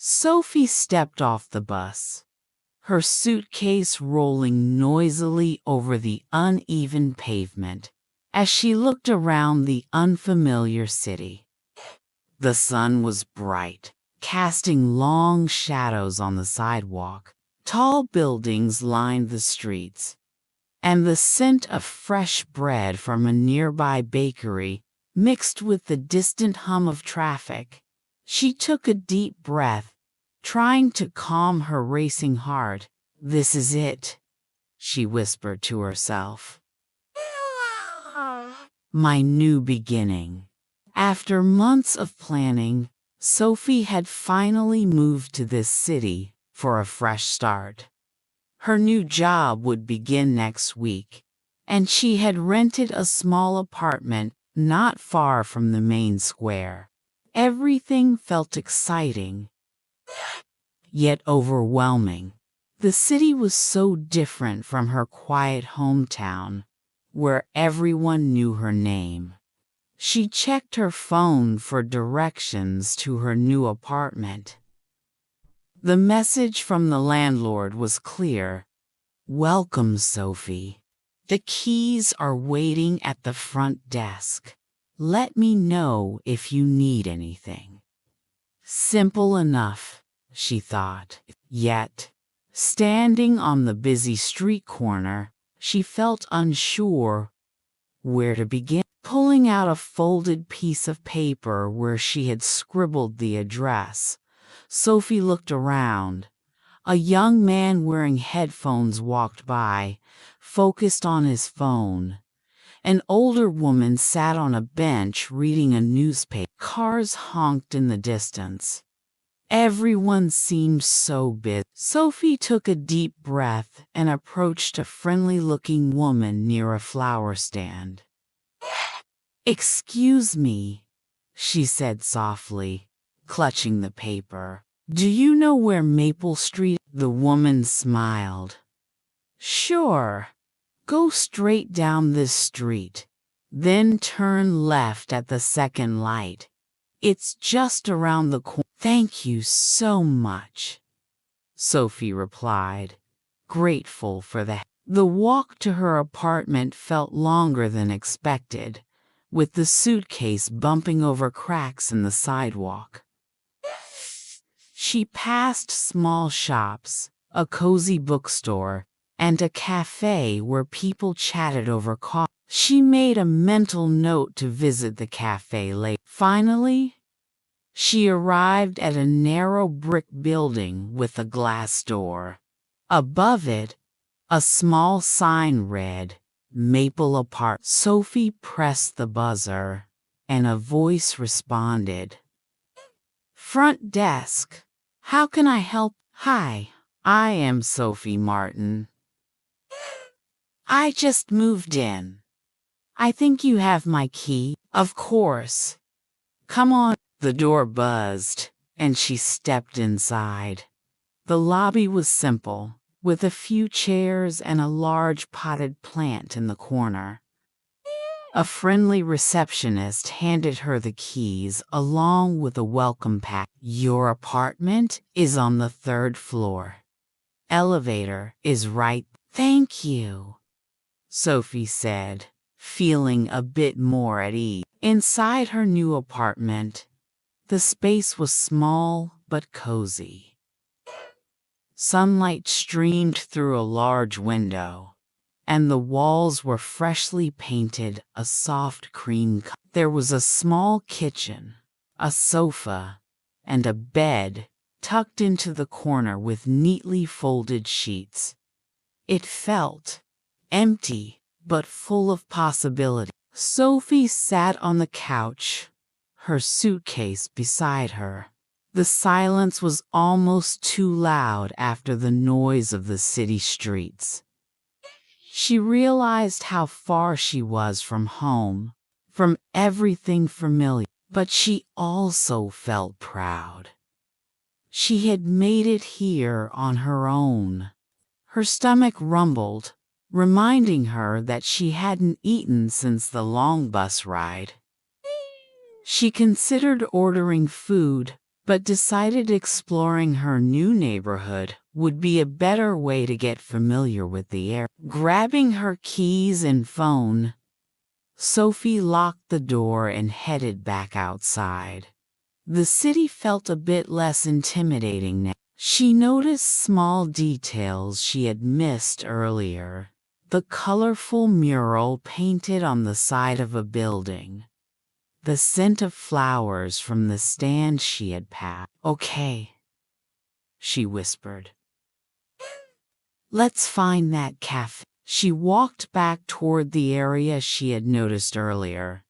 Sophie stepped off the bus, her suitcase rolling noisily over the uneven pavement as she looked around the unfamiliar city. The sun was bright, casting long shadows on the sidewalk. Tall buildings lined the streets, and the scent of fresh bread from a nearby bakery mixed with the distant hum of traffic. She took a deep breath, trying to calm her racing heart. "This is it," she whispered to herself. "My new beginning." After months of planning, Sophie had finally moved to this city for a fresh start. Her new job would begin next week, and she had rented a small apartment not far from the main square. Everything felt exciting, yet overwhelming. The city was so different from her quiet hometown, where everyone knew her name. She checked her phone for directions to her new apartment. The message from the landlord was clear. "Welcome, Sophie. The keys are waiting at the front desk. Let me know if you need anything." Simple enough, she thought. Yet, standing on the busy street corner, she felt unsure where to begin. Pulling out a folded piece of paper where she had scribbled the address, Sophie looked around. A young man wearing headphones walked by, focused on his phone. An older woman sat on a bench reading a newspaper. Cars honked in the distance. Everyone seemed so busy. Sophie took a deep breath and approached a friendly-looking woman near a flower stand. "Excuse me," she said softly, clutching the paper. "Do you know where Maple Street?" The woman smiled. "Sure. Go straight down this street, then turn left at the second light. It's just around the corner." "Thank you so much," Sophie replied, grateful for the help. The walk to her apartment felt longer than expected, with the suitcase bumping over cracks in the sidewalk. She passed small shops, a cozy bookstore, and a cafe where people chatted over coffee. She made a mental note to visit the cafe later. Finally, she arrived at a narrow brick building with a glass door. Above it, a small sign read, "Maple Apart." Sophie pressed the buzzer, and a voice responded. "Front desk. How can I help?" "Hi, I am Sophie Martin. I just moved in. I think you have my key." "Of course. Come on." The door buzzed, and she stepped inside. The lobby was simple, with a few chairs and a large potted plant in the corner. A friendly receptionist handed her the keys along with a welcome pack. "Your apartment is on the 3rd floor. Elevator is right." "Thank you," Sophie said, feeling a bit more at ease. Inside her new apartment, the space was small but cozy. Sunlight streamed through a large window, and the walls were freshly painted a soft cream color. There was a small kitchen, a sofa, and a bed tucked into the corner with neatly folded sheets. It felt empty, but full of possibility. Sophie sat on the couch, her suitcase beside her. The silence was almost too loud after the noise of the city streets. She realized how far she was from home, from everything familiar, but she also felt proud. She had made it here on her own. Her stomach rumbled, reminding her that she hadn't eaten since the long bus ride. She considered ordering food, but decided exploring her new neighborhood would be a better way to get familiar with the area. Grabbing her keys and phone, Sophie locked the door and headed back outside. The city felt a bit less intimidating now. She noticed small details she had missed earlier. The colorful mural painted on the side of a building. The scent of flowers from the stand she had passed. "Okay," she whispered. "Let's find that cafe." She walked back toward the area she had noticed earlier,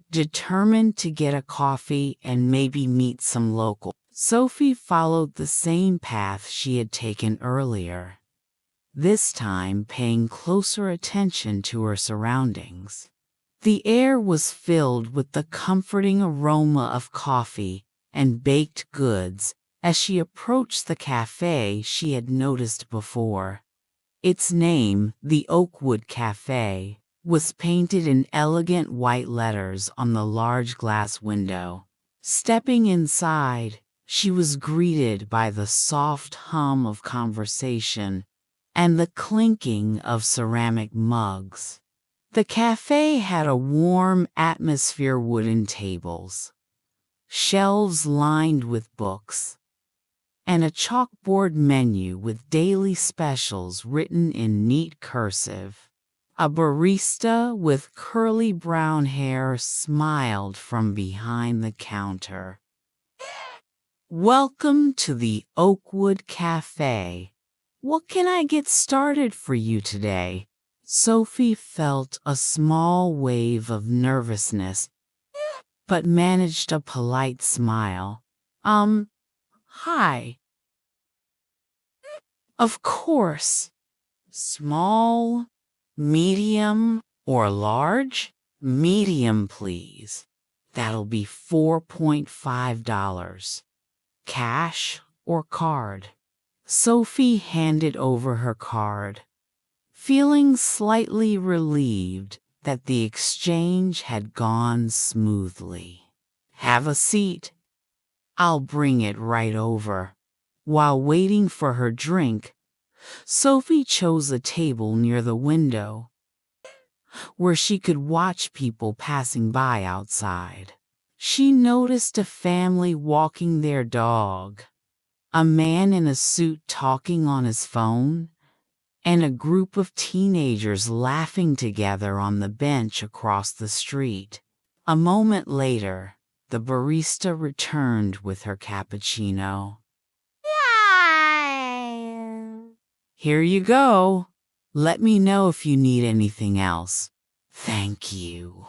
determined to get a coffee and maybe meet some locals. Sophie followed the same path she had taken earlier, this time paying closer attention to her surroundings. The air was filled with the comforting aroma of coffee and baked goods as she approached the cafe she had noticed before. Its name, the Oakwood Cafe, was painted in elegant white letters on the large glass window. Stepping inside, she was greeted by the soft hum of conversation and the clinking of ceramic mugs. The cafe had a warm atmosphere, wooden tables, shelves lined with books, and a chalkboard menu with daily specials written in neat cursive. A barista with curly brown hair smiled from behind the counter. "Welcome to the Oakwood Cafe. What can I get started for you today?" Sophie felt a small wave of nervousness, but managed a polite smile. Hi. Of course. Small, medium, or large? Medium, please. That'll be $4.5. Cash or card? Sophie handed over her card, feeling slightly relieved that the exchange had gone smoothly. "Have a seat. I'll bring it right over." While waiting for her drink, Sophie chose a table near the window, where she could watch people passing by outside. She noticed a family walking their dog, a man in a suit talking on his phone, and a group of teenagers laughing together on the bench across the street. A moment later, the barista returned with her cappuccino. "Here you go. Let me know if you need anything else." "Thank you,"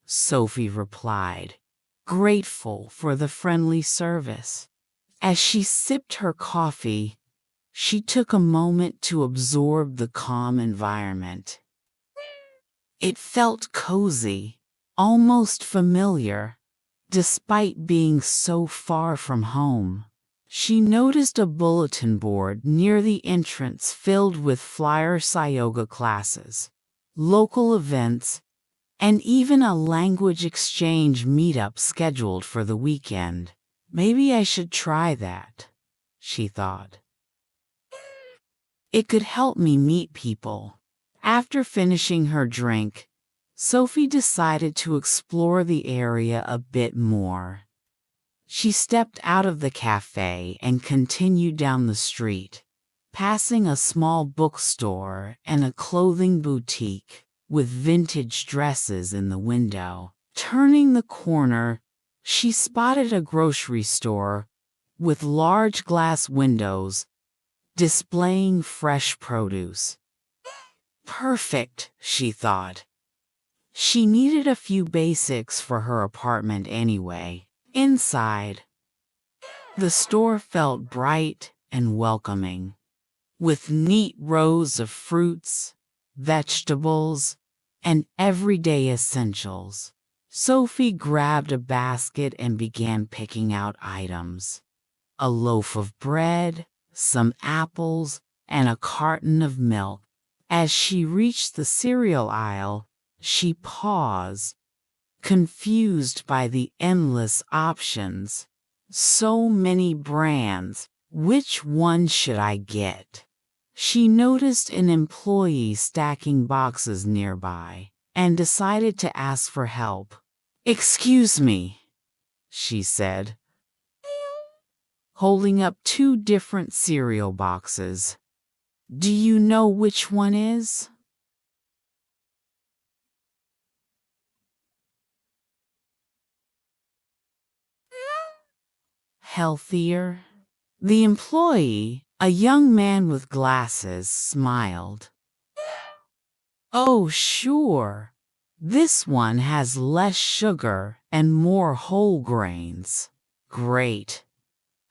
Sophie replied, grateful for the friendly service. As she sipped her coffee, she took a moment to absorb the calm environment. It felt cozy, almost familiar, despite being so far from home. She noticed a bulletin board near the entrance filled with flyers, yoga classes, local events, and even a language exchange meetup scheduled for the weekend. "Maybe I should try that," she thought. "It could help me meet people." After finishing her drink, Sophie decided to explore the area a bit more. She stepped out of the cafe and continued down the street, passing a small bookstore and a clothing boutique with vintage dresses in the window. Turning the corner, she spotted a grocery store with large glass windows displaying fresh produce. Perfect, she thought. She needed a few basics for her apartment anyway. Inside, the store felt bright and welcoming, with neat rows of fruits, vegetables, and everyday essentials. Sophie grabbed a basket and began picking out items. A loaf of bread, some apples, and a carton of milk. As she reached the cereal aisle, she paused, confused by the endless options. So many brands. Which one should I get? She noticed an employee stacking boxes nearby and decided to ask for help. "Excuse me," she said, holding up two different cereal boxes. "Do you know which one is?" Healthier? The employee, a young man with glasses, smiled. "Oh, sure. This one has less sugar and more whole grains." "Great.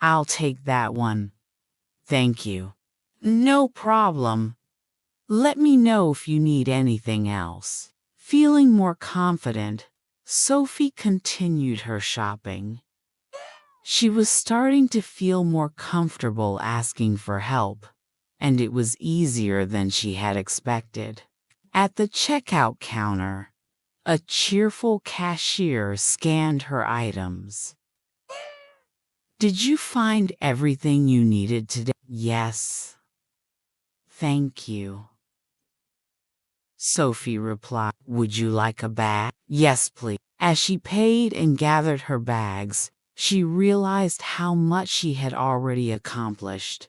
I'll take that one. Thank you." "No problem. Let me know if you need anything else." Feeling more confident, Sophie continued her shopping. She was starting to feel more comfortable asking for help, and it was easier than she had expected. At the checkout counter, a cheerful cashier scanned her items. "Did you find everything you needed today?" "Yes. Thank you," Sophie replied. "Would you like a bag?" "Yes, please." As she paid and gathered her bags, she realized how much she had already accomplished.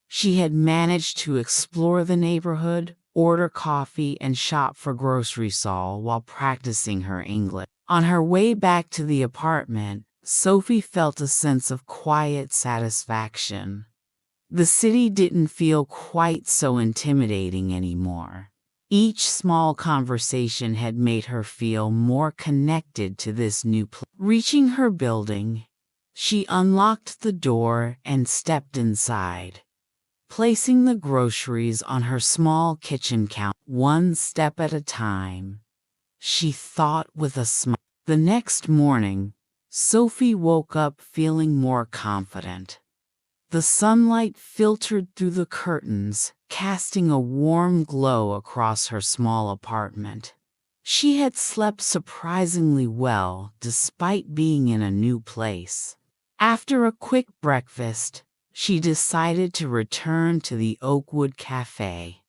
She had managed to explore the neighborhood, order coffee, and shop for groceries all while practicing her English. On her way back to the apartment, Sophie felt a sense of quiet satisfaction. The city didn't feel quite so intimidating anymore. Each small conversation had made her feel more connected to this new place. Reaching her building, she unlocked the door and stepped inside, placing the groceries on her small kitchen counter. One step at a time, she thought with a smile. The next morning, Sophie woke up feeling more confident. The sunlight filtered through the curtains, casting a warm glow across her small apartment. She had slept surprisingly well despite being in a new place. After a quick breakfast, she decided to return to the Oakwood Cafe.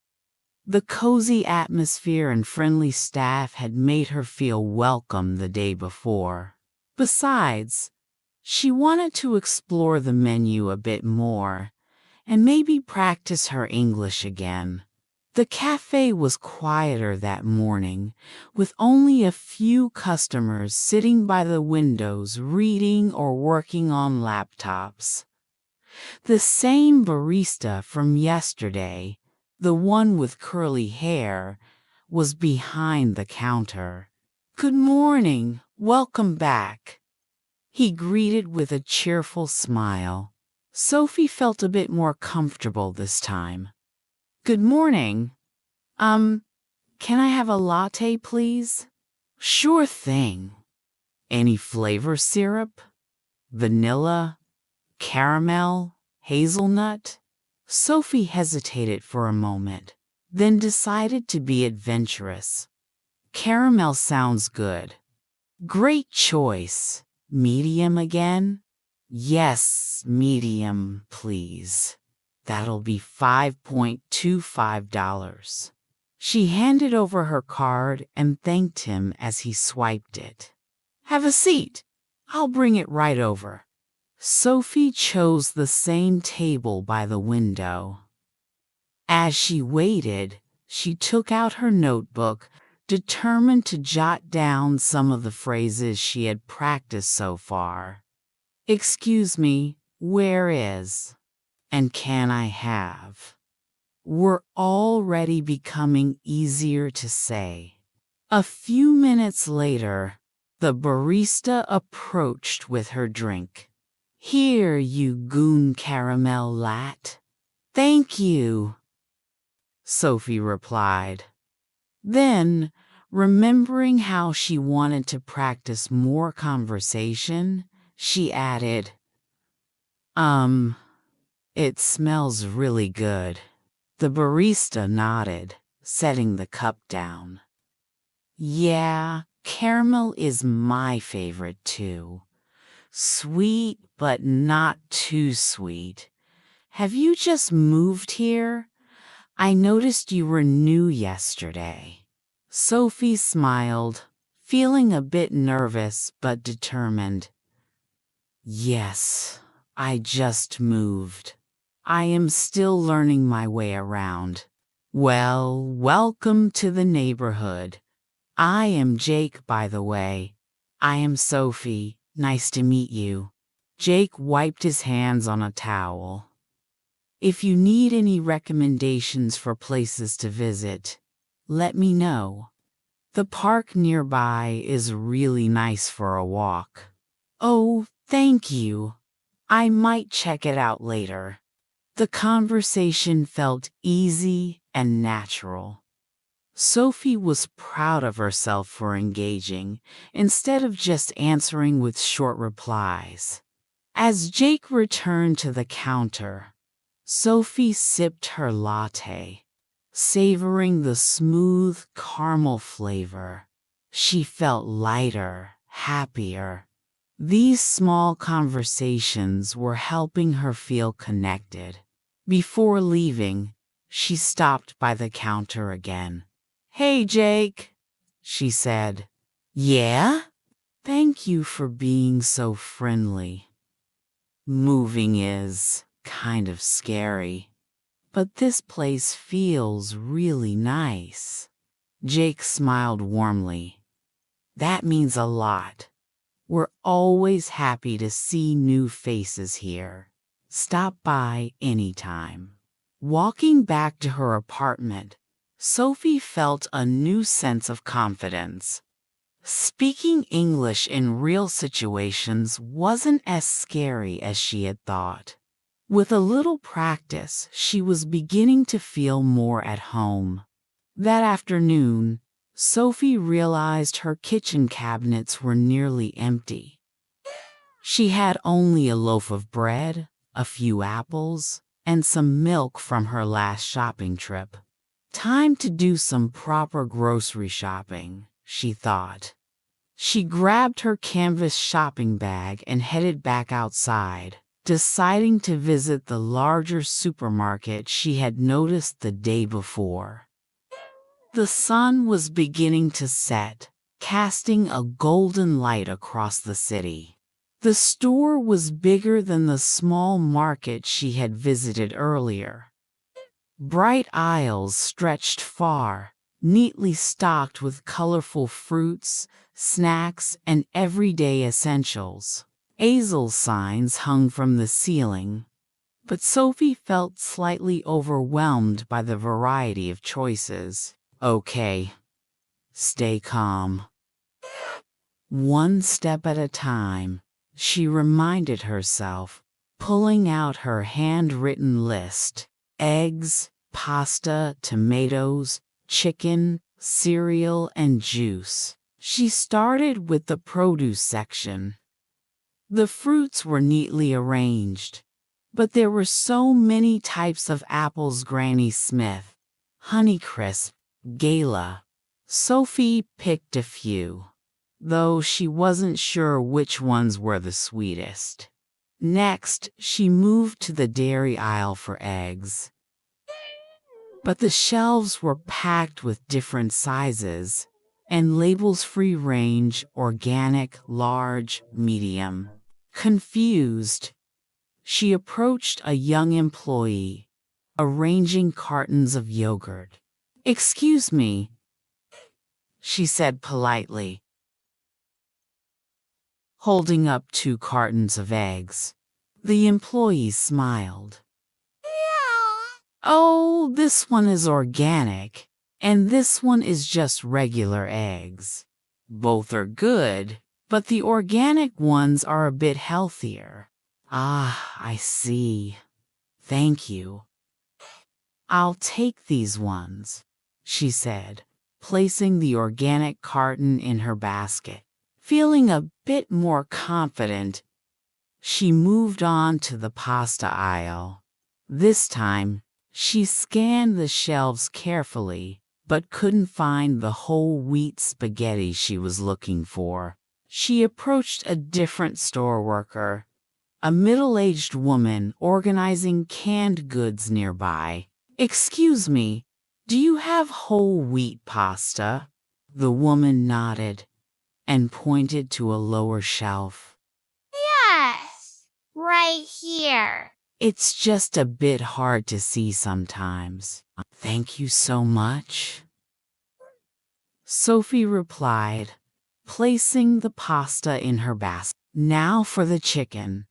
The cozy atmosphere and friendly staff had made her feel welcome the day before. Besides, she wanted to explore the menu a bit more and maybe practice her English again. The cafe was quieter that morning, with only a few customers sitting by the windows reading or working on laptops. The same barista from yesterday, the one with curly hair, was behind the counter. "Good morning, welcome back," he greeted with a cheerful smile. Sophie felt a bit more comfortable this time. "Good morning. Can I have a latte, please?" "Sure thing. Any flavor syrup? Vanilla? Caramel? Hazelnut?" Sophie hesitated for a moment, then decided to be adventurous. "Caramel sounds good." "Great choice. Medium again?" "Yes, medium, please. That'll be $5.25. She handed over her card and thanked him as he swiped it. "Have a seat. I'll bring it right over." Sophie chose the same table by the window. As she waited, she took out her notebook, determined to jot down some of the phrases she had practiced so far. "Excuse me, where is?" and "can I have?" were already becoming easier to say. A few minutes later, the barista approached with her drink. "Here, you goon caramel lat." "Thank you," Sophie replied. Then, remembering how she wanted to practice more conversation, she added, "It smells really good." The barista nodded, setting the cup down. "Yeah, caramel is my favorite too. Sweet, but not too sweet. Have you just moved here? I noticed you were new yesterday. Sophie smiled, feeling a bit nervous but determined. Yes, I just moved. I am still learning my way around. Well, welcome to the neighborhood. I am Jake, by the way. I am Sophie. Nice to meet you. Jake wiped his hands on a towel. If you need any recommendations for places to visit, let me know. The park nearby is really nice for a walk. Oh, thank you. I might check it out later. The conversation felt easy and natural. Sophie was proud of herself for engaging, instead of just answering with short replies. As Jake returned to the counter, Sophie sipped her latte, savoring the smooth caramel flavor. She felt lighter, happier. These small conversations were helping her feel connected. Before leaving, she stopped by the counter again. Hey, Jake, she said. Yeah? Thank you for being so friendly. Moving is kind of scary, but this place feels really nice. Jake smiled warmly. That means a lot. We're always happy to see new faces here. Stop by anytime. Walking back to her apartment, Sophie felt a new sense of confidence. Speaking English in real situations wasn't as scary as she had thought. With a little practice, she was beginning to feel more at home. That afternoon, Sophie realized her kitchen cabinets were nearly empty. She had only a loaf of bread, a few apples, and some milk from her last shopping trip. Time to do some proper grocery shopping, she thought. She grabbed her canvas shopping bag and headed back outside, deciding to visit the larger supermarket she had noticed the day before. The sun was beginning to set, casting a golden light across the city. The store was bigger than the small market she had visited earlier. Bright aisles stretched far, neatly stocked with colorful fruits, snacks, and everyday essentials. Azel signs hung from the ceiling, but Sophie felt slightly overwhelmed by the variety of choices. Okay, stay calm. One step at a time, she reminded herself, pulling out her handwritten list. Eggs, pasta, tomatoes, chicken, cereal, and juice. She started with the produce section. The fruits were neatly arranged, but there were so many types of apples. Granny Smith, Honeycrisp, Gala. Sophie picked a few, though she wasn't sure which ones were the sweetest. Next, she moved to the dairy aisle for eggs. But the shelves were packed with different sizes and labels: free range, organic, large, medium. Confused, she approached a young employee, arranging cartons of yogurt. Excuse me, she said politely, holding up 2 cartons of eggs. The employee smiled. Oh, this one is organic, and this one is just regular eggs. Both are good, but the organic ones are a bit healthier. Ah, I see. Thank you. I'll take these ones, she said, placing the organic carton in her basket. Feeling a bit more confident, she moved on to the pasta aisle. This time, she scanned the shelves carefully, but couldn't find the whole wheat spaghetti she was looking for. She approached a different store worker, a middle-aged woman organizing canned goods nearby. "Excuse me, do you have whole wheat pasta?" The woman nodded and pointed to a lower shelf. Yes, right here. "It's just a bit hard to see sometimes. Thank you so much," Sophie replied, placing the pasta in her basket. "Now for the chicken."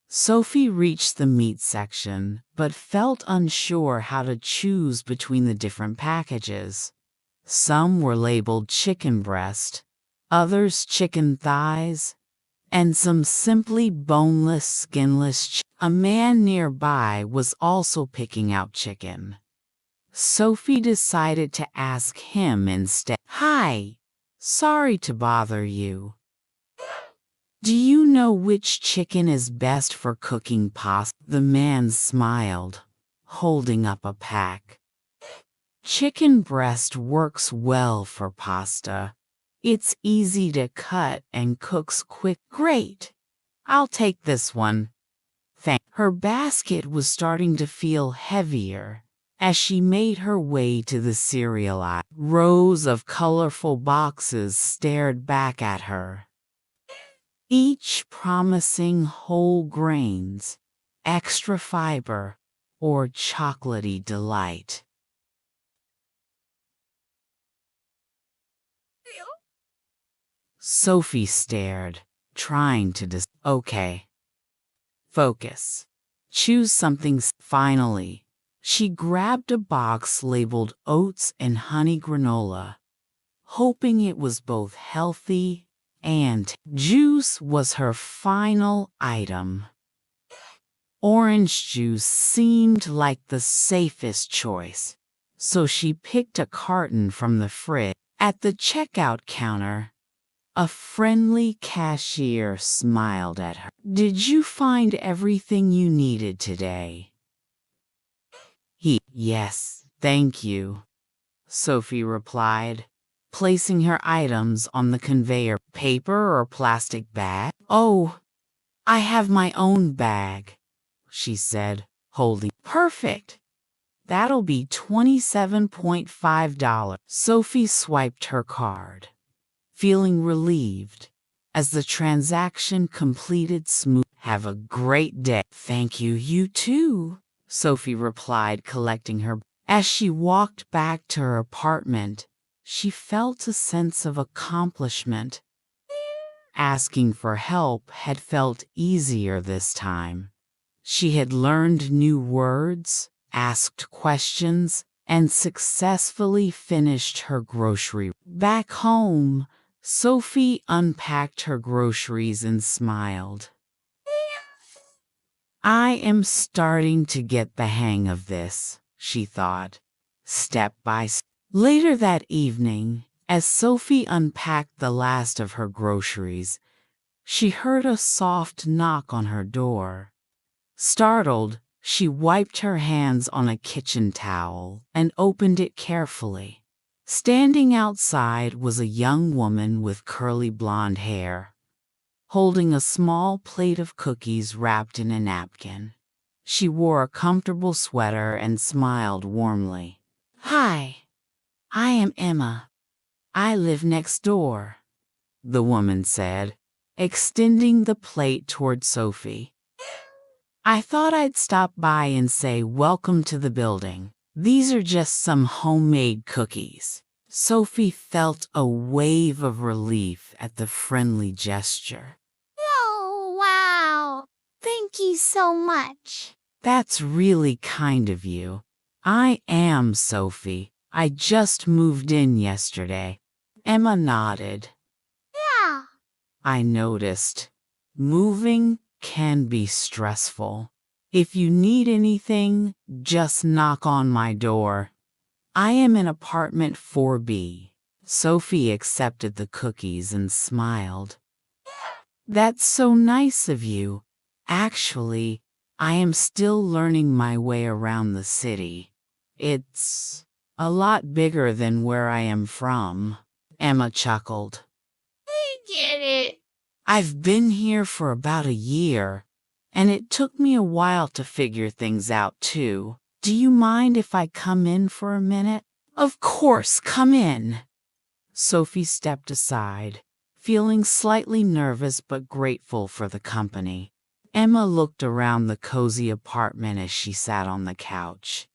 Sophie reached the meat section, but felt unsure how to choose between the different packages. Some were labeled chicken breast, others chicken thighs, and some simply boneless, skinless. A man nearby was also picking out chicken. Sophie decided to ask him instead. "Hi, sorry to bother you. Do you know which chicken is best for cooking pasta?" The man smiled, holding up a pack. "Chicken breast works well for pasta. It's easy to cut and cooks quick." "Great. I'll take this one." Her basket was starting to feel heavier as she made her way to the cereal aisle. Rows of colorful boxes stared back at her, each promising whole grains, extra fiber, or chocolatey delight. Sophie stared, trying to Okay. Focus. Choose something. Finally, she grabbed a box labeled oats and honey granola, hoping it was both healthy and juice was her final item. Orange juice seemed like the safest choice, so she picked a carton from the fridge. At the checkout counter, a friendly cashier smiled at her. "Did you find everything you needed today?" "Yes, thank you," Sophie replied, placing her items on the conveyor. "Paper or plastic bag?" "Oh, I have my own bag," she said, holding. "Perfect. That'll be $27.5. Sophie swiped her card, feeling relieved as the transaction completed smoothly. "Have a great day." "Thank you, you too," Sophie replied, collecting her. As she walked back to her apartment, she felt a sense of accomplishment. Asking for help had felt easier this time. She had learned new words, asked questions, and successfully finished her grocery. Back home, Sophie unpacked her groceries and smiled. "I am starting to get the hang of this," she thought, step by step. Later that evening, as Sophie unpacked the last of her groceries, she heard a soft knock on her door. Startled, she wiped her hands on a kitchen towel and opened it carefully. Standing outside was a young woman with curly blonde hair, holding a small plate of cookies wrapped in a napkin. She wore a comfortable sweater and smiled warmly. "Hi, I am Emma. I live next door," the woman said, extending the plate toward Sophie. "I thought I'd stop by and say welcome to the building. These are just some homemade cookies." Sophie felt a wave of relief at the friendly gesture. Oh, wow. Thank you so much. "That's really kind of you. I am Sophie. I just moved in yesterday." Emma nodded. Yeah. "I noticed. Moving can be stressful. If you need anything, just knock on my door. I am in apartment 4B. Sophie accepted the cookies and smiled. "That's so nice of you. Actually, I am still learning my way around the city. It's a lot bigger than where I am from." Emma chuckled. get it. I've been here for about a year, and it took me a while to figure things out too. Do you mind if I come in for a minute? Of course, come in. Sophie stepped aside, feeling slightly nervous but grateful for the company. Emma looked around the cozy apartment as she sat on the couch.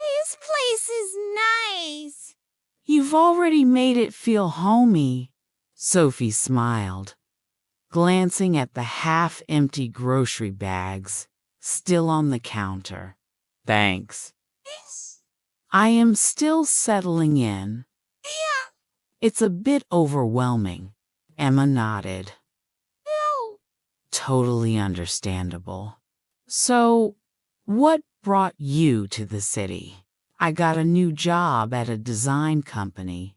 This place is nice. You've already made it feel homey, Sophie smiled, glancing at the half-empty grocery bags still on the counter. Thanks. Yes. I am still settling in. Yeah. It's a bit overwhelming. Emma nodded. No. Totally understandable. So, what brought you to the city? I got a new job at a design company.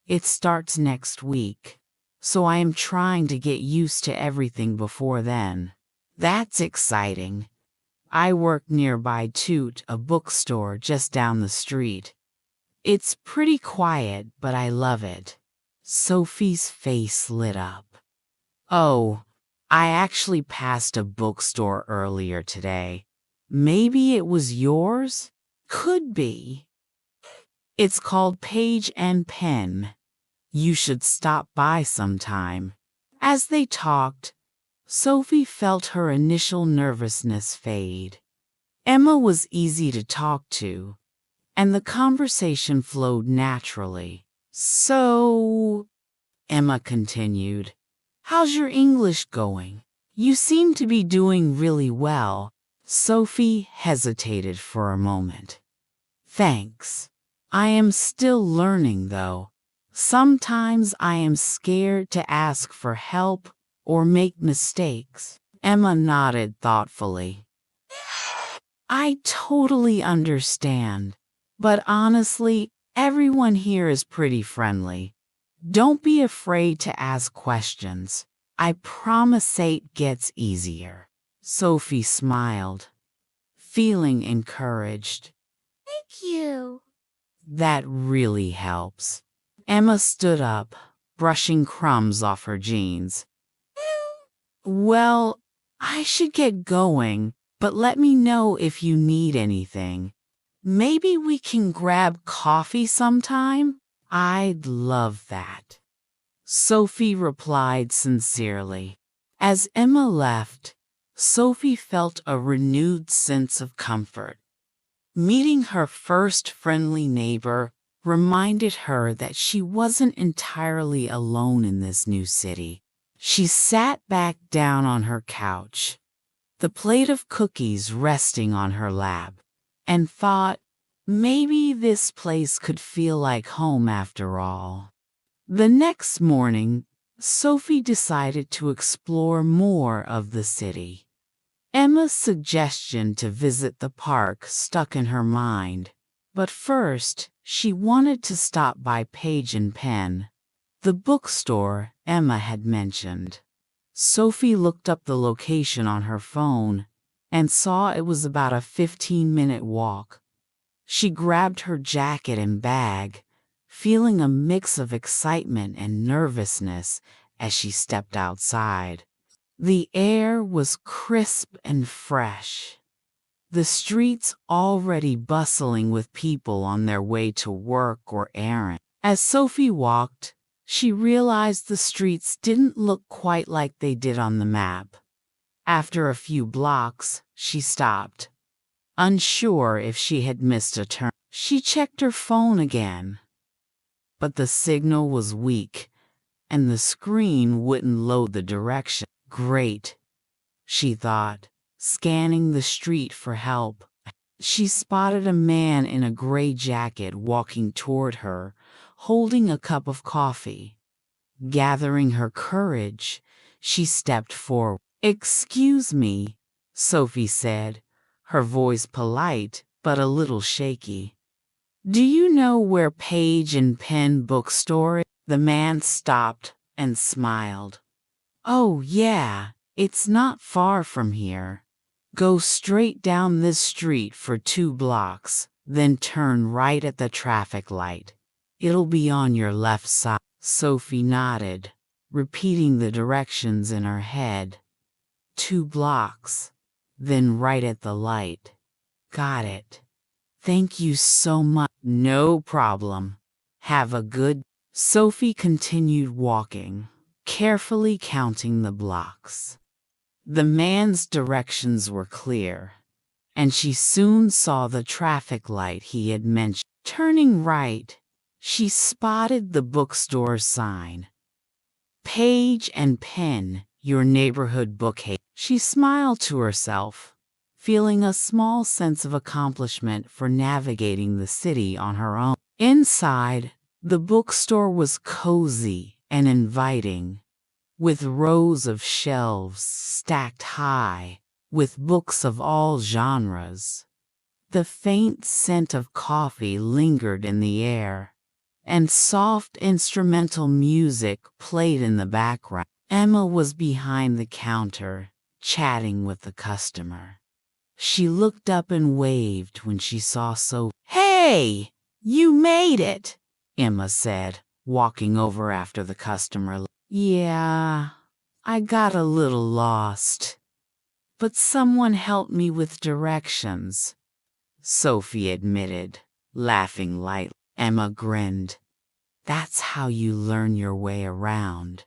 It starts next week, so I am trying to get used to everything before then. That's exciting. I work nearby Toot, a bookstore just down the street. It's pretty quiet, but I love it. Sophie's face lit up. Oh, I actually passed a bookstore earlier today. Maybe it was yours? Could be. It's called Page and Pen. You should stop by sometime. As they talked, Sophie felt her initial nervousness fade. Emma was easy to talk to, and the conversation flowed naturally. So, Emma continued, how's your English going? You seem to be doing really well. Sophie hesitated for a moment. Thanks. I am still learning, though. Sometimes I am scared to ask for help or make mistakes. Emma nodded thoughtfully. I totally understand, but honestly, everyone here is pretty friendly. Don't be afraid to ask questions. I promise it gets easier. Sophie smiled, feeling encouraged. Thank you. That really helps. Emma stood up, brushing crumbs off her jeans. Well, I should get going, but let me know if you need anything. Maybe we can grab coffee sometime? I'd love that. Sophie replied sincerely. As Emma left, Sophie felt a renewed sense of comfort. Meeting her first friendly neighbor reminded her that she wasn't entirely alone in this new city. She sat back down on her couch, the plate of cookies resting on her lap, and thought, maybe this place could feel like home after all. The next morning, Sophie decided to explore more of the city. Emma's suggestion to visit the park stuck in her mind, but first she wanted to stop by Page and Pen, the bookstore Emma had mentioned. Sophie looked up the location on her phone and saw it was about a 15-minute walk. She grabbed her jacket and bag, feeling a mix of excitement and nervousness as she stepped outside. The air was crisp and fresh, the streets already bustling with people on their way to work or errands. As Sophie walked, she realized the streets didn't look quite like they did on the map. After a few blocks, she stopped, unsure if she had missed a turn. She checked her phone again, but the signal was weak, and the screen wouldn't load the direction. Great, she thought, scanning the street for help. She spotted a man in a gray jacket walking toward her, holding a cup of coffee. Gathering her courage, she stepped forward. Excuse me, Sophie said, her voice polite but a little shaky. Do you know where Page and Pen bookstore is? The man stopped and smiled. Oh, yeah, it's not far from here. Go straight down this street for 2 blocks, then turn right at the traffic light. It'll be on your left side. Sophie nodded. repeating the directions in her head. 2 blocks, then right at the light. Got it. Thank you so much. No problem. Have a good. Sophie continued walking, carefully counting the blocks. The man's directions were clear, and she soon saw the traffic light he had mentioned. Turning right, she spotted the bookstore sign. Page and Pen, your neighborhood bookcase. She smiled to herself, feeling a small sense of accomplishment for navigating the city on her own. Inside, the bookstore was cozy and inviting, with rows of shelves stacked high with books of all genres. The faint scent of coffee lingered in the air, and soft instrumental music played in the background. Emma was behind the counter, chatting with the customer. She looked up and waved when she saw Sophie. "Hey, you made it," Emma said, walking over after the customer. "Yeah, I got a little lost, but someone helped me with directions," Sophie admitted, laughing lightly. Emma grinned. "That's how you learn your way around.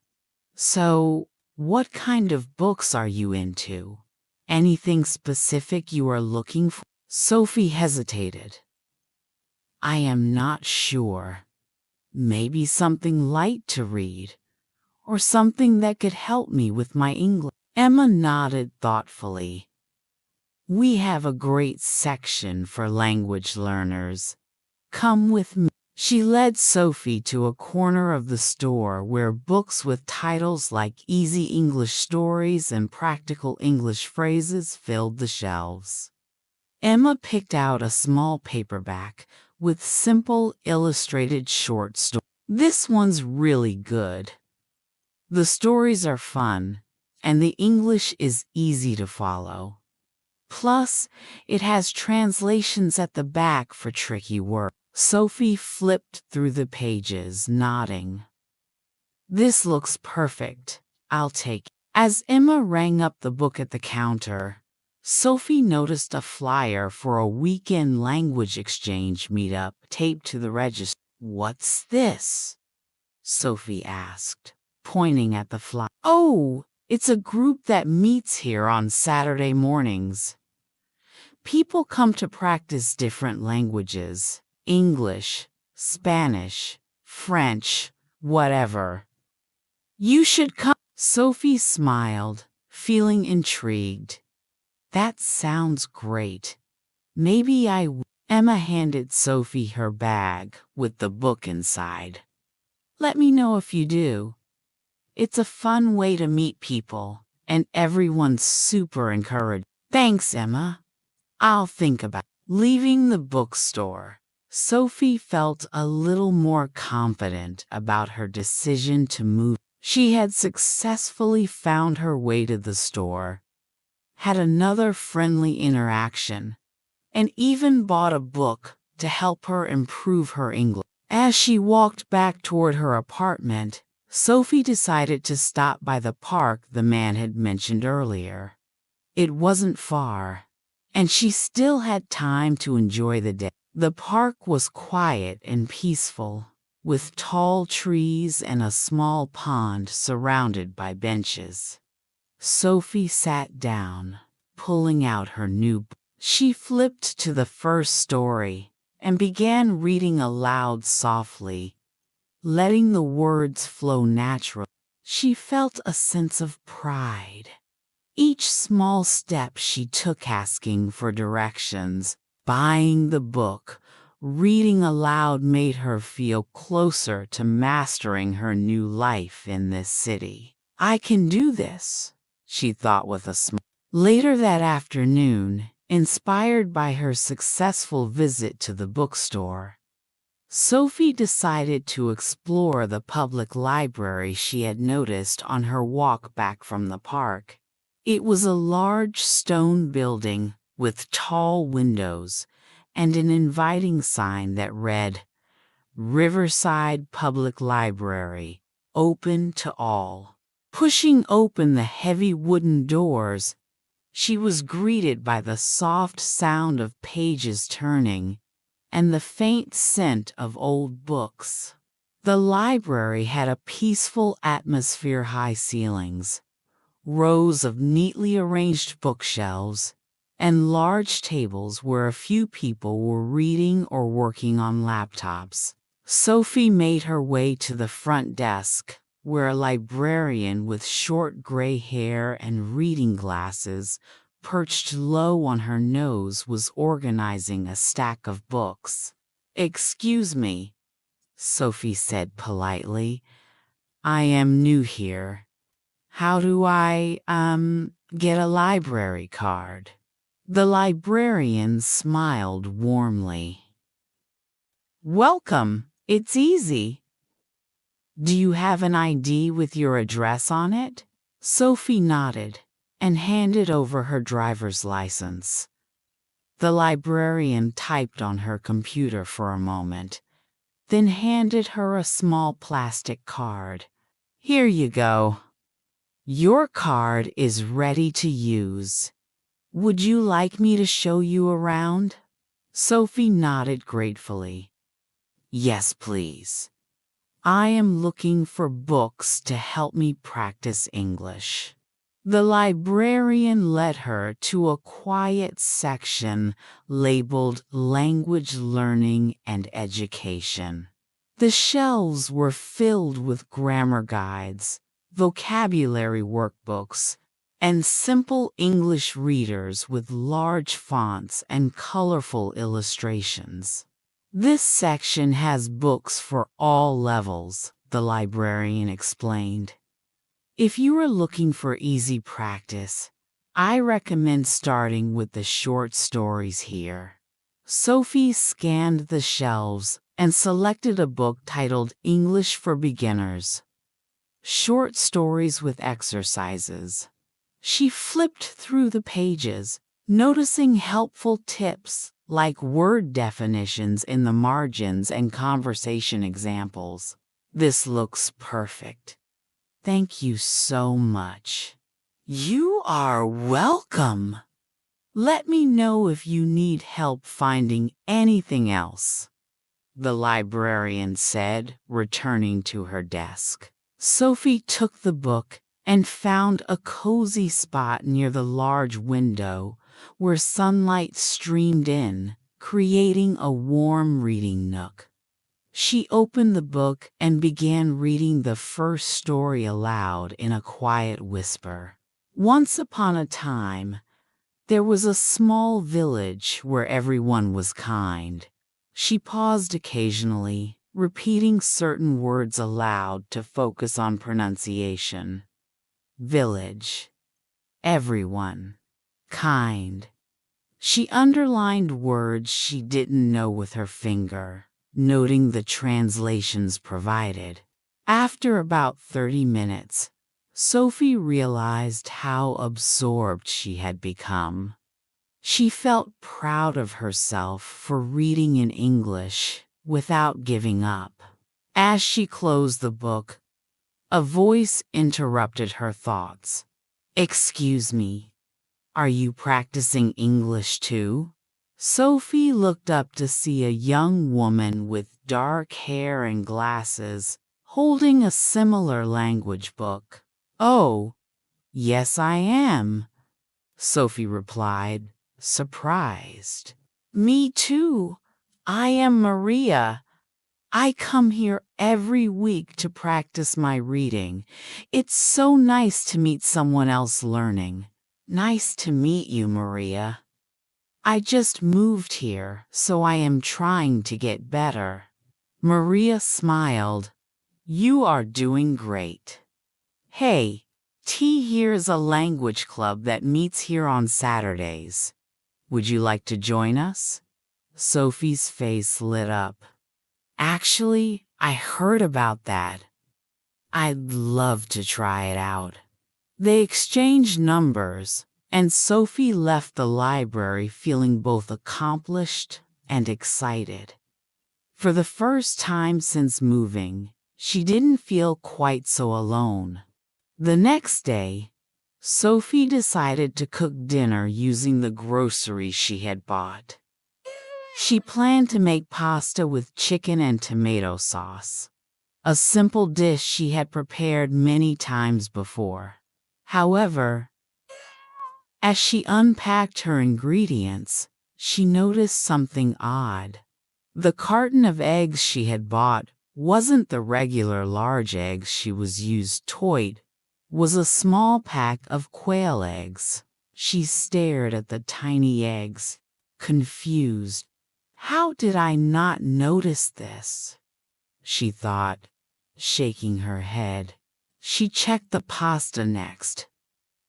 So, what kind of books are you into? Anything specific you are looking for?" Sophie hesitated. "I am not sure. Maybe something light to read, or something that could help me with my English." Emma nodded thoughtfully. "We have a great section for language learners. Come with me." She led Sophie to a corner of the store where books with titles like Easy English Stories and Practical English Phrases filled the shelves. Emma picked out a small paperback with simple illustrated short stories. "This one's really good. The stories are fun, and the English is easy to follow. Plus, it has translations at the back for tricky words." Sophie flipped through the pages, nodding. "This looks perfect. I'll take it." As Emma rang up the book at the counter, Sophie noticed a flyer for a weekend language exchange meetup taped to the register. "What's this?" Sophie asked, pointing at the flyer. "Oh, it's a group that meets here on Saturday mornings. People come to practice different languages. English, Spanish, French, whatever. You should come." Sophie smiled, feeling intrigued. "That sounds great. Maybe I will." Emma handed Sophie her bag with the book inside. "Let me know if you do. It's a fun way to meet people, and everyone's super encouraged." "Thanks, Emma. I'll think about it." Leaving the bookstore, Sophie felt a little more confident about her decision to move. She had successfully found her way to the store, had another friendly interaction, and even bought a book to help her improve her English. As she walked back toward her apartment, Sophie decided to stop by the park the man had mentioned earlier. It wasn't far, and she still had time to enjoy the day. The park was quiet and peaceful, with tall trees and a small pond surrounded by benches. Sophie sat down, pulling out her new book. She flipped to the first story and began reading aloud softly, letting the words flow naturally. She felt a sense of pride. Each small step she took, asking for directions, buying the book, reading aloud, made her feel closer to mastering her new life in this city. "I can do this," she thought with a smile. Later that afternoon, inspired by her successful visit to the bookstore, Sophie decided to explore the public library she had noticed on her walk back from the park. It was a large stone building with tall windows and an inviting sign that read, "Riverside Public Library, open to all. Pushing open the heavy wooden doors, she was greeted by the soft sound of pages turning and the faint scent of old books. The library had a peaceful atmosphere, high ceilings, rows of neatly arranged bookshelves, and large tables where a few people were reading or working on laptops. Sophie made her way to the front desk, where a librarian with short gray hair and reading glasses perched low on her nose was organizing a stack of books. "Excuse me," Sophie said politely. "I am new here. How do I, get a library card?" The librarian smiled warmly. "Welcome. It's easy. Do you have an ID with your address on it?" Sophie nodded and handed over her driver's license. The librarian typed on her computer for a moment, then handed her a small plastic card. "Here you go. Your card is ready to use. Would you like me to show you around?" Sophie nodded gratefully. "Yes, please. I am looking for books to help me practice English." The librarian led her to a quiet section labeled Language Learning and Education. The shelves were filled with grammar guides, vocabulary workbooks, and simple English readers with large fonts and colorful illustrations. "This section has books for all levels," the librarian explained. "If you are looking for easy practice, I recommend starting with the short stories here." Sophie scanned the shelves and selected a book titled English for Beginners, Short Stories with Exercises. She flipped through the pages, noticing helpful tips like word definitions in the margins and conversation examples. "This looks perfect. Thank you so much." "You are welcome. Let me know if you need help finding anything else," the librarian said, returning to her desk. Sophie took the book and found a cozy spot near the large window where sunlight streamed in, creating a warm reading nook. She opened the book and began reading the first story aloud in a quiet whisper. Once upon a time, there was a small village where everyone was kind. She paused occasionally, repeating certain words aloud to focus on pronunciation. Village. Everyone. Kind. She underlined words she didn't know with her finger, noting the translations provided. After about 30 minutes, Sophie realized how absorbed she had become. She felt proud of herself for reading in English without giving up. As she closed the book, a voice interrupted her thoughts. "Excuse me, are you practicing English too?" Sophie looked up to see a young woman with dark hair and glasses, holding a similar language book. "Oh, yes, I am," Sophie replied, surprised. "Me too. I am Maria. I come here every week to practice my reading. It's so nice to meet someone else learning." "Nice to meet you, Maria. I just moved here, so I am trying to get better." Maria smiled. "You are doing great. Hey, T here's a language club that meets here on Saturdays. Would you like to join us?" Sophie's face lit up. "Actually, I heard about that. I'd love to try it out." They exchanged numbers, and Sophie left the library feeling both accomplished and excited. For the first time since moving, she didn't feel quite so alone. The next day, Sophie decided to cook dinner using the groceries she had bought. She planned to make pasta with chicken and tomato sauce, a simple dish she had prepared many times before. However, as she unpacked her ingredients, she noticed something odd. The carton of eggs she had bought wasn't the regular large eggs she was used to. It was a small pack of quail eggs. She stared at the tiny eggs, confused. How did I not notice this? She thought, shaking her head. She checked the pasta next.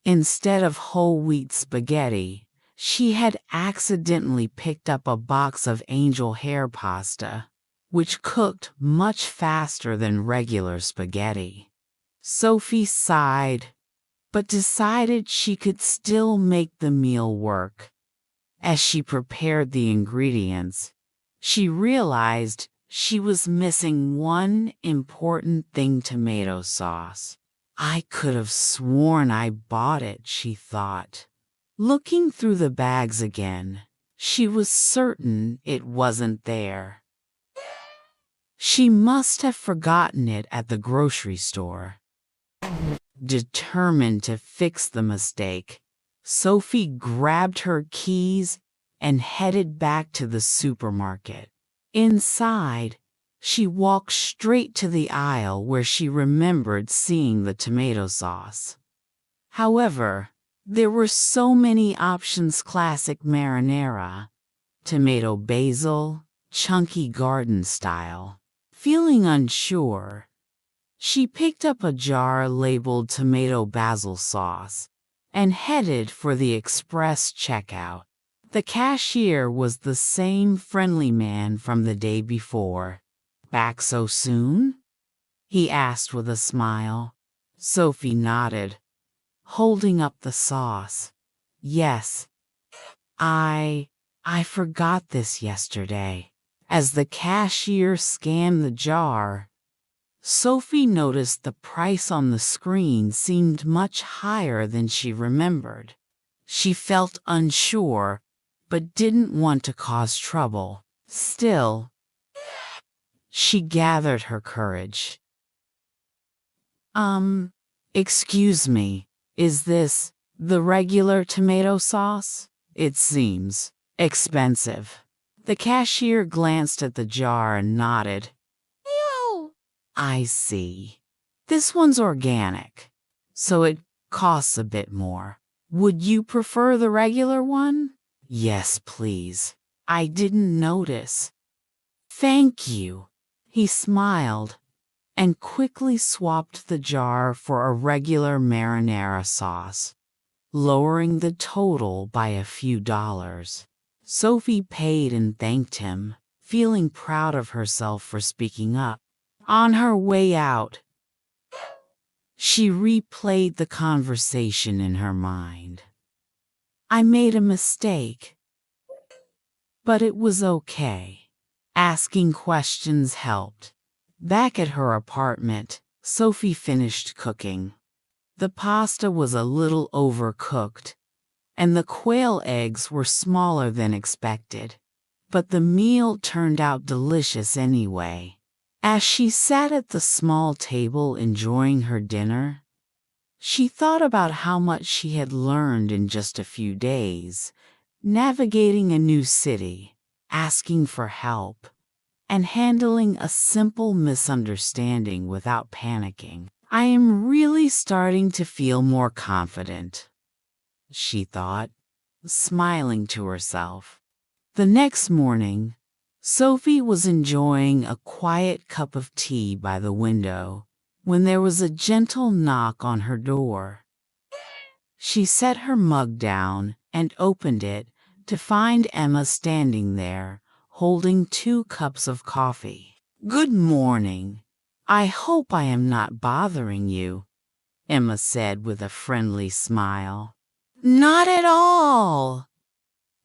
Instead of whole wheat spaghetti, she had accidentally picked up a box of angel hair pasta, which cooked much faster than regular spaghetti. Sophie sighed, but decided she could still make the meal work. As she prepared the ingredients, she realized she was missing one important thing: tomato sauce. I could have sworn I bought it, she thought. Looking through the bags again, she was certain it wasn't there. She must have forgotten it at the grocery store. Determined to fix the mistake, Sophie grabbed her keys and headed back to the supermarket. Inside, she walked straight to the aisle where she remembered seeing the tomato sauce. However, there were so many options: classic marinara, tomato basil, chunky garden style. Feeling unsure, she picked up a jar labeled tomato basil sauce and headed for the express checkout. The cashier was the same friendly man from the day before. "Back so soon?" he asked with a smile. Sophie nodded, holding up the sauce. "Yes, I forgot this yesterday." As the cashier scanned the jar, Sophie noticed the price on the screen seemed much higher than she remembered. She felt unsure, but didn't want to cause trouble. Still, she gathered her courage. Excuse me, is this the regular tomato sauce? It seems expensive." The cashier glanced at the jar and nodded. Ew. "I see. This one's organic, so it costs a bit more. Would you prefer the regular one?" "Yes, please. I didn't notice." "Thank you." He smiled and quickly swapped the jar for a regular marinara sauce, lowering the total by a few dollars. Sophie paid and thanked him, feeling proud of herself for speaking up. On her way out, she replayed the conversation in her mind. "I made a mistake, but it was okay." Asking questions helped. Back at her apartment, Sophie finished cooking. The pasta was a little overcooked, and the quail eggs were smaller than expected. But the meal turned out delicious anyway. As she sat at the small table enjoying her dinner, she thought about how much she had learned in just a few days, navigating a new city, asking for help, and handling a simple misunderstanding without panicking. "I am really starting to feel more confident," she thought, smiling to herself. The next morning, Sophie was enjoying a quiet cup of tea by the window when there was a gentle knock on her door. She set her mug down and opened it to find Emma standing there, holding 2 cups of coffee. "Good morning. I hope I am not bothering you," Emma said with a friendly smile. "Not at all.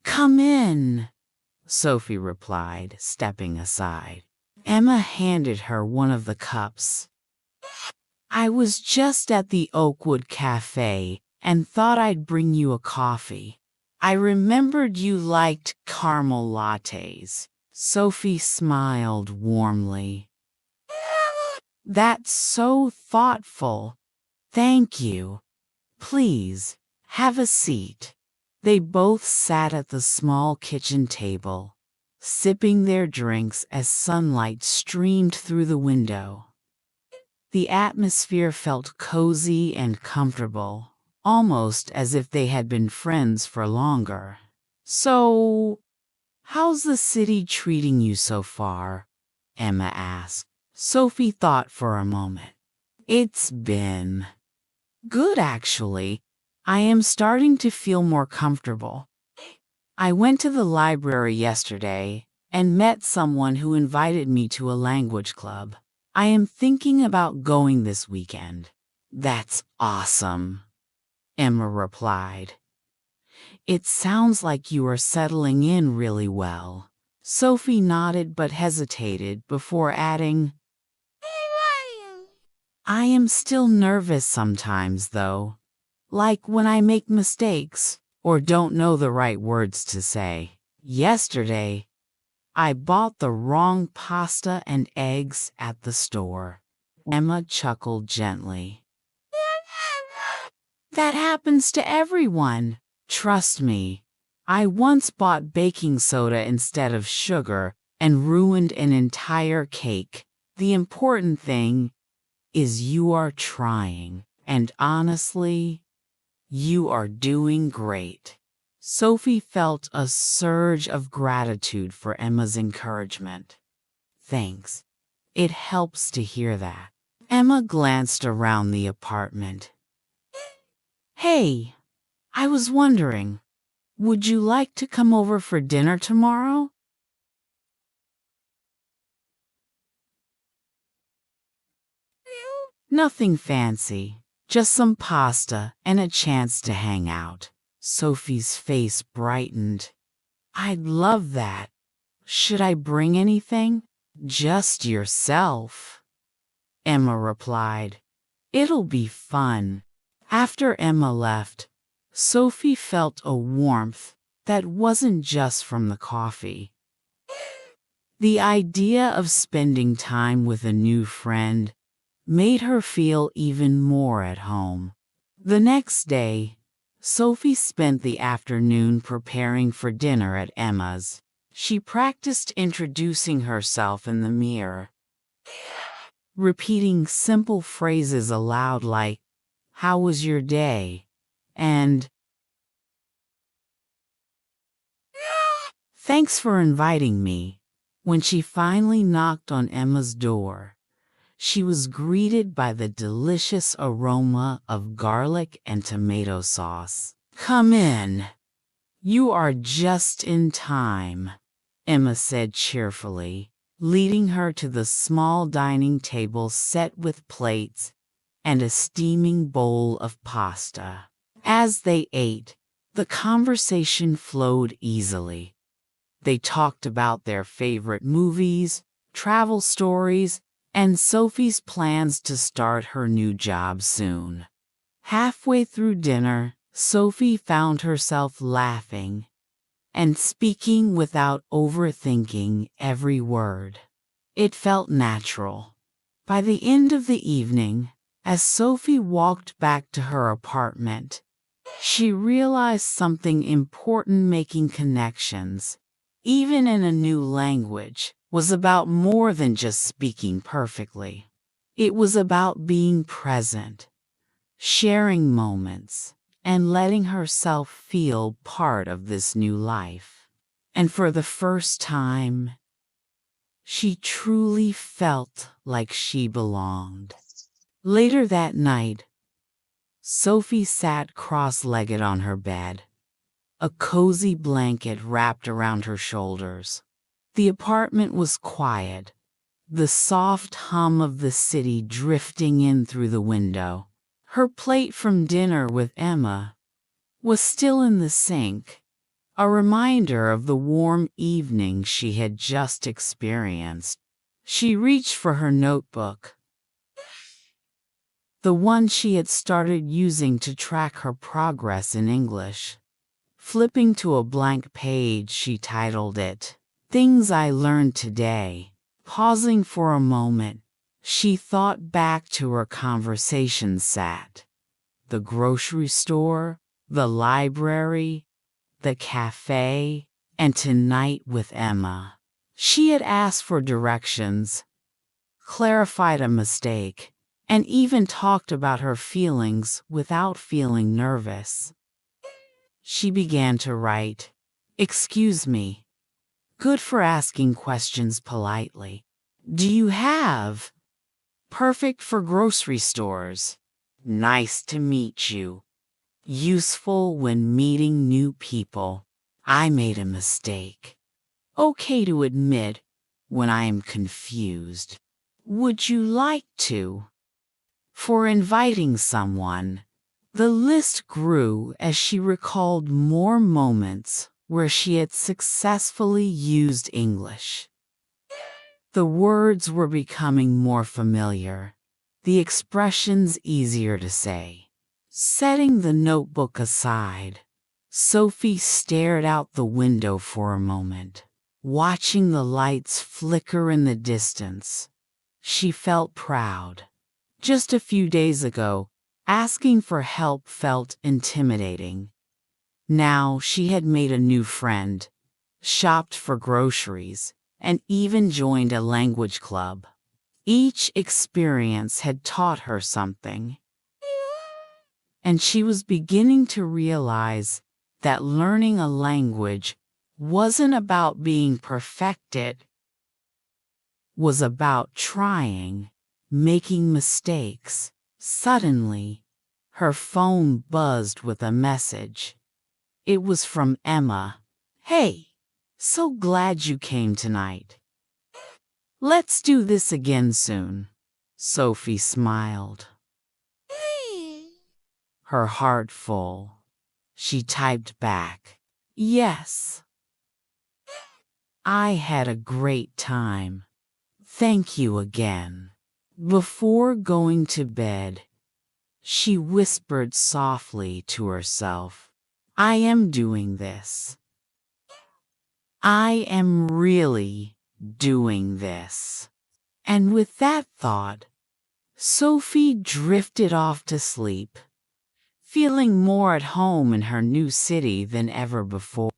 Come in," Sophie replied, stepping aside. Emma handed her one of the cups. I was just at the Oakwood Cafe and thought I'd bring you a coffee. I remembered you liked caramel lattes. Sophie smiled warmly. That's so thoughtful. Thank you. Please, have a seat. They both sat at the small kitchen table, sipping their drinks as sunlight streamed through the window. The atmosphere felt cozy and comfortable, almost as if they had been friends for longer. So, how's the city treating you so far? Emma asked. Sophie thought for a moment. It's been good, actually. I am starting to feel more comfortable. I went to the library yesterday and met someone who invited me to a language club. I am thinking about going this weekend. That's awesome, Emma replied. It sounds like you are settling in really well. Sophie nodded but hesitated before adding, I am still nervous sometimes, though. Like when I make mistakes or don't know the right words to say. Yesterday, I bought the wrong pasta and eggs at the store. Emma chuckled gently. That happens to everyone. Trust me. I once bought baking soda instead of sugar and ruined an entire cake. The important thing is you are trying, and honestly, you are doing great. Sophie felt a surge of gratitude for Emma's encouragement. Thanks. It helps to hear that. Emma glanced around the apartment. Hey, I was wondering, would you like to come over for dinner tomorrow? Nothing fancy, just some pasta and a chance to hang out. Sophie's face brightened. I'd love that. Should I bring anything? Just yourself, Emma replied. It'll be fun. After Emma left, Sophie felt a warmth that wasn't just from the coffee. The idea of spending time with a new friend made her feel even more at home. The next day, Sophie spent the afternoon preparing for dinner at Emma's. She practiced introducing herself in the mirror, repeating simple phrases aloud like, "How was your day?" and "Thanks for inviting me." When she finally knocked on Emma's door, she was greeted by the delicious aroma of garlic and tomato sauce. Come in. You are just in time, Emma said cheerfully, leading her to the small dining table set with plates and a steaming bowl of pasta. As they ate, the conversation flowed easily. They talked about their favorite movies, travel stories, and Sophie's plans to start her new job soon. Halfway through dinner, Sophie found herself laughing and speaking without overthinking every word. It felt natural. By the end of the evening, as Sophie walked back to her apartment, she realized something important: making connections, even in a new language, was about more than just speaking perfectly. It was about being present, sharing moments, and letting herself feel part of this new life. And for the first time, she truly felt like she belonged. Later that night, Sophie sat cross-legged on her bed, a cozy blanket wrapped around her shoulders. The apartment was quiet, the soft hum of the city drifting in through the window. Her plate from dinner with Emma was still in the sink, a reminder of the warm evening she had just experienced. She reached for her notebook, the one she had started using to track her progress in English. Flipping to a blank page, she titled it, "Things I Learned Today." Pausing for a moment, she thought back to her conversations at the grocery store, the library, the cafe, and tonight with Emma. She had asked for directions, clarified a mistake, and even talked about her feelings without feeling nervous. She began to write, "Excuse me. Good for asking questions politely. Do you have? Perfect for grocery stores. Nice to meet you. Useful when meeting new people. I made a mistake. Okay to admit when I am confused. Would you like to?" For inviting someone, the list grew as she recalled more moments where she had successfully used English. The words were becoming more familiar, the expressions easier to say. Setting the notebook aside, Sophie stared out the window for a moment, watching the lights flicker in the distance. She felt proud. Just a few days ago, asking for help felt intimidating. Now she had made a new friend, shopped for groceries, and even joined a language club. Each experience had taught her something, and she was beginning to realize that learning a language wasn't about being perfected, was about trying, making mistakes. Suddenly, her phone buzzed with a message. It was from Emma. "Hey, so glad you came tonight. Let's do this again soon." Sophie smiled, Hey. her heart full. She typed back, "Yes, I had a great time. Thank you again." Before going to bed, she whispered softly to herself, "I am doing this. I am really doing this." And with that thought, Sophie drifted off to sleep, feeling more at home in her new city than ever before.